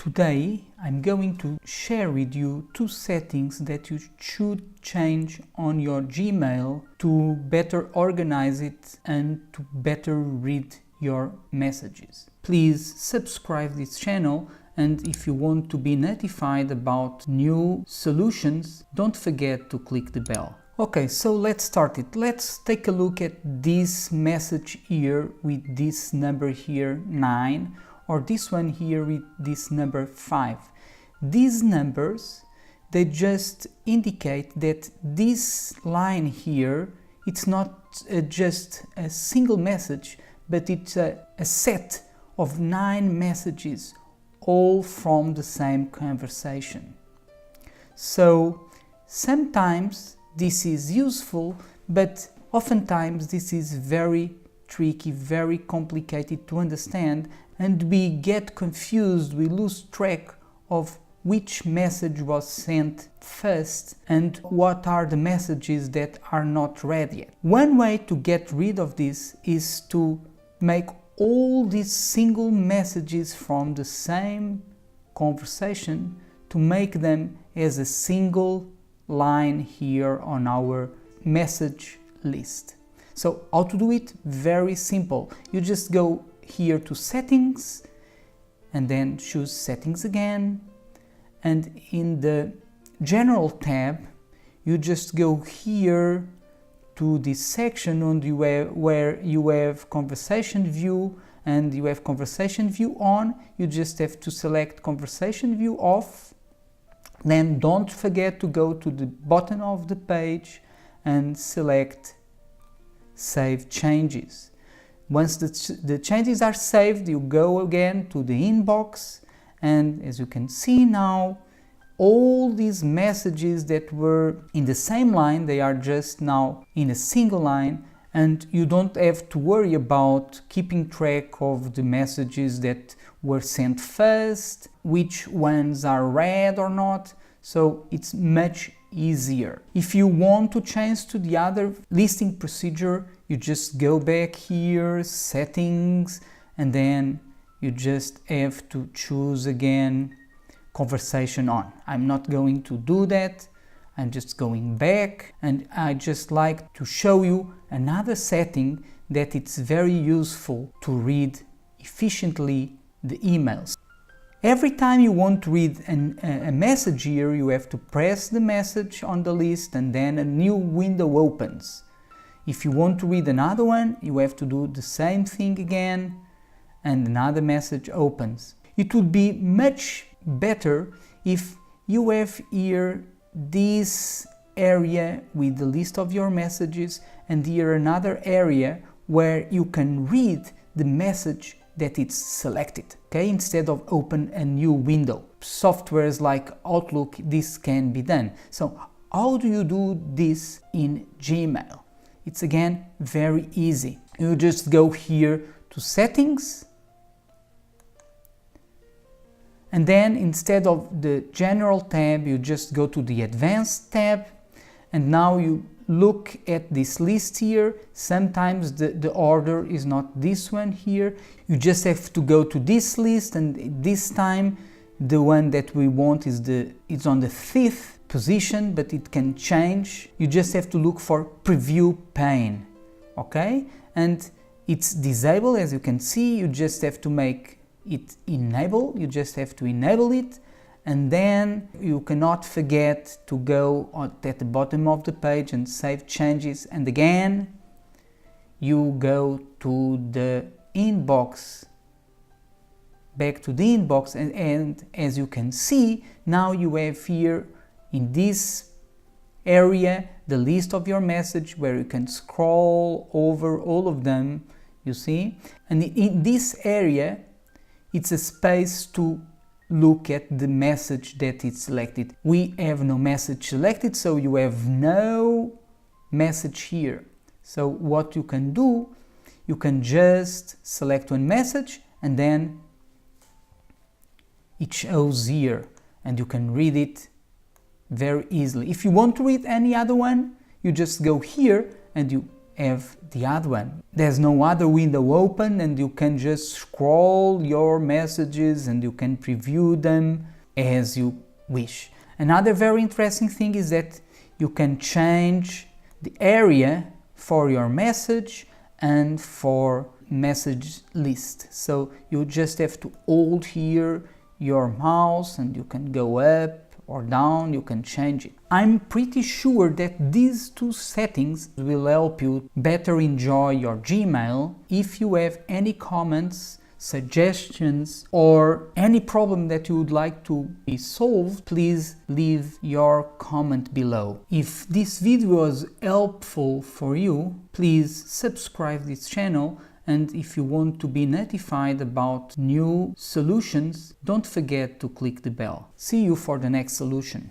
Today I'm going to share with you two settings that you should change on your Gmail to better organize it and to better read your messages. Please subscribe this channel, and if you want to be notified about new solutions, don't forget to click the bell. Okay, so let's start it. Let's take a look at this message here with this number here 9, or this one here with this number 5. These numbers, they just indicate that this line here, it's not just a single message, but it's a set of 9 messages, all from the same conversation. So sometimes this is useful, but oftentimes this is very tricky, very complicated to understand, and we get confused, we lose track of which message was sent first and what are the messages that are not read yet. One way to get rid of this is to make all these single messages from the same conversation, to make them as a single line here on our message list. So how to do it? Very simple. You just go here to settings and then choose settings again, and in the general tab you just go here to this section on the where you have conversation view, and you have conversation view on. You just have to select conversation view off. Then don't forget to go to the bottom of the page and select save changes. Once the changes are saved, you go again to the inbox, and as you can see now, all these messages that were in the same line, they are just now in a single line, and you don't have to worry about keeping track of the messages that were sent first, which ones are read or not. So it's much easier. If you want to change to the other listing procedure, you just go back here, settings, and then you just have to choose again conversation on. I'm not going to do that. I'm just going back, and I just like to show you another setting that it's very useful to read efficiently the emails. Every time you want to read a message here, you have to press the message on the list and then a new window opens. If you want to read another one, you have to do the same thing again and another message opens. It would be much better if you have here this area with the list of your messages, and here another area where you can read the message that it's selected, okay, instead of open a new window. Softwares like Outlook, this can be done. So how do you do this in Gmail? It's again very easy. You just go here to settings, and then instead of the general tab, you just go to the advanced tab, and now you look at this list here. Sometimes the order is not this one here. You just have to go to this list, and this time the one that we want is it's on the 5th position, but it can change. You just have to look for preview pane, okay? And it's disabled, as you can see. You just have to make it enable. You just have to enable it. And then you cannot forget to go at the bottom of the page and save changes. And again, you go to the inbox, back to the inbox, and as you can see, now you have here in this area the list of your message where you can scroll over all of them, you see. And in this area, it's a space to look at the message that is selected. We have no message selected, so you have no message here. So what you can do, you can just select one message and then it shows here and you can read it very easily. If you want to read any other one, you just go here and you have the other one. There's no other window open and you can just scroll your messages and you can preview them as you wish. Another very interesting thing is that you can change the area for your message and for message list. So you just have to hold here your mouse and you can go up or down, you can change it. I'm pretty sure that these two settings will help you better enjoy your Gmail. If you have any comments, suggestions, or any problem that you would like to be solved, please leave your comment below. If this video was helpful for you, please subscribe this channel, and if you want to be notified about new solutions, don't forget to click the bell. See you for the next solution.